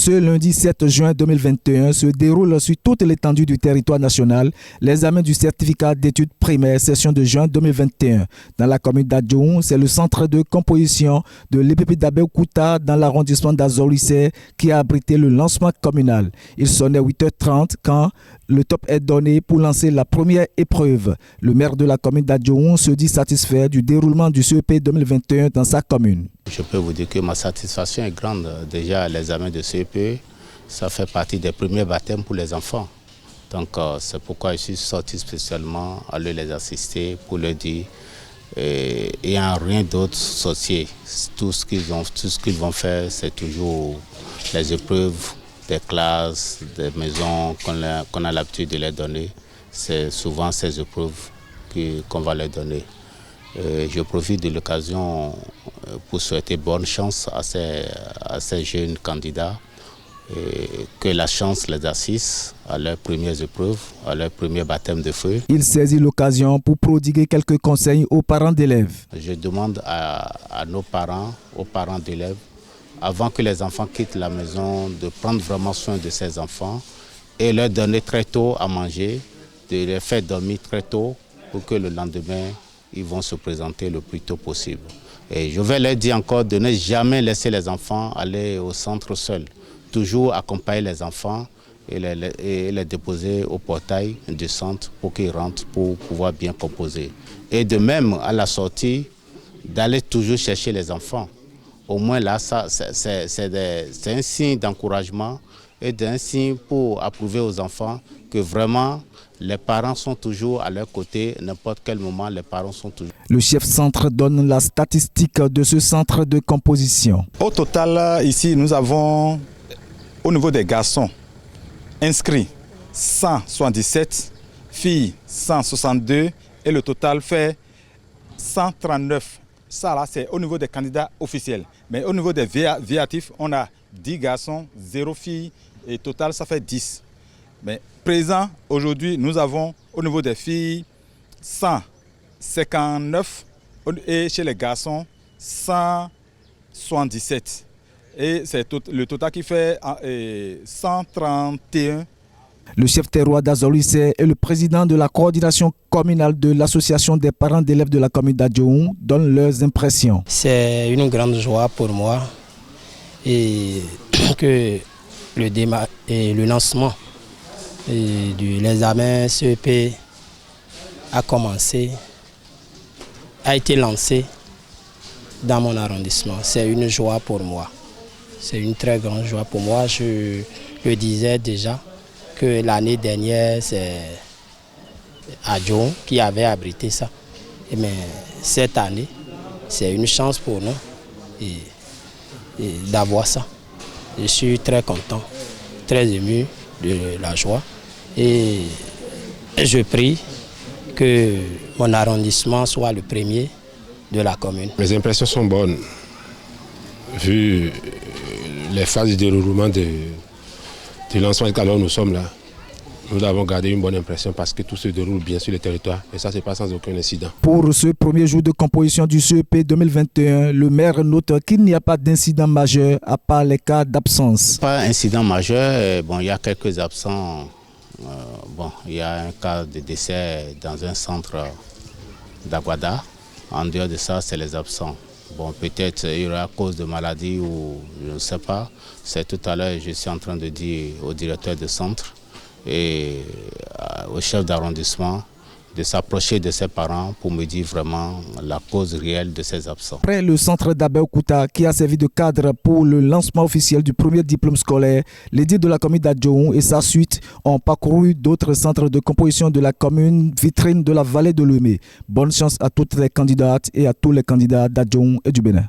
Ce lundi 7 juin 2021 se déroule sur toute l'étendue du territoire national l'examen du certificat d'études primaires session de juin 2021. Dans la commune d'Adjoun, c'est le centre de composition de l'EPP d'Abeokuta dans l'arrondissement d'Azorissé qui a abrité le lancement communal. Il sonnait 8h30 quand le top est donné pour lancer la première épreuve. Le maire de la commune d'Adjoun se dit satisfait du déroulement du CEP 2021 dans sa commune. Je peux vous dire que ma satisfaction est grande. Déjà, l'examen de CEP, ça fait partie des premiers baptêmes pour les enfants. Donc, c'est pourquoi je suis sorti spécialement à les assister pour leur dire et en rien d'autre sorcier. Tout ce qu'ils vont faire, c'est toujours les épreuves des classes, des maisons qu'on a l'habitude de leur donner. C'est souvent ces épreuves qu'on va leur donner. Je profite de l'occasion pour souhaiter bonne chance à ces jeunes candidats et que la chance les assiste à leurs premières épreuves, à leur premier baptême de feu. Il saisit l'occasion pour prodiguer quelques conseils aux parents d'élèves. Je demande à nos parents, aux parents d'élèves, avant que les enfants quittent la maison, de prendre vraiment soin de ces enfants et leur donner très tôt à manger, de les faire dormir très tôt pour que le lendemain, ils vont se présenter le plus tôt possible. Et je vais leur dire encore de ne jamais laisser les enfants aller au centre seuls. Toujours accompagner les enfants et les déposer au portail du centre pour qu'ils rentrent pour pouvoir bien composer. Et de même, à la sortie, d'aller toujours chercher les enfants. Au moins là, c'est un signe d'encouragement et d'un signe pour approuver aux enfants que vraiment les parents sont toujours à leur côté, n'importe quel moment, les parents sont toujours. Le chef centre donne la statistique de ce centre de composition. Au total, ici, nous avons, au niveau des garçons, inscrits 177, filles 162 et le total fait 139. Ça là, c'est au niveau des candidats officiels. Mais au niveau des viatifs, on a 10 garçons, 0 filles et total, ça fait 10. Mais présent, aujourd'hui, nous avons au niveau des filles 159 et chez les garçons 177. Et c'est le total qui fait 131. Le chef terroir d'Azorissé et le président de la coordination communale de l'association des parents d'élèves de la commune d'Adjoun donnent leurs impressions. C'est une grande joie pour moi et que le lancement de l'examen CEP a été lancé dans mon arrondissement. C'est une joie pour moi. C'est une très grande joie pour moi. Je le disais déjà que l'année dernière, c'est Adjoun qui avait abrité ça. Mais cette année, c'est une chance pour nous d'avoir ça. Je suis très content, très ému de la joie. Et je prie que mon arrondissement soit le premier de la commune. Mes impressions sont bonnes, vu les phases de déroulement du lancement alors nous sommes là. Nous avons gardé une bonne impression parce que tout se déroule bien sur le territoire et ça se passe sans aucun incident. Pour ce premier jour de composition du CEP 2021, le maire note qu'il n'y a pas d'incident majeur à part les cas d'absence. Pas d'incident majeur, bon, il y a quelques absents. Il y a un cas de décès dans un centre d'Aguada. En dehors de ça, c'est les absents. Bon, peut-être il y aura à cause de maladie ou je ne sais pas. C'est tout à l'heure, je suis en train de dire au directeur de centre et au chef d'arrondissement de s'approcher de ses parents pour me dire vraiment la cause réelle de ces absents. Après le centre d'Abeokuta qui a servi de cadre pour le lancement officiel du premier diplôme scolaire, l'édile de la commune d'Adjoun et sa suite ont parcouru d'autres centres de composition de la commune vitrine de la vallée de Lomé. Bonne chance à toutes les candidates et à tous les candidats d'Adjoun et du Bénin.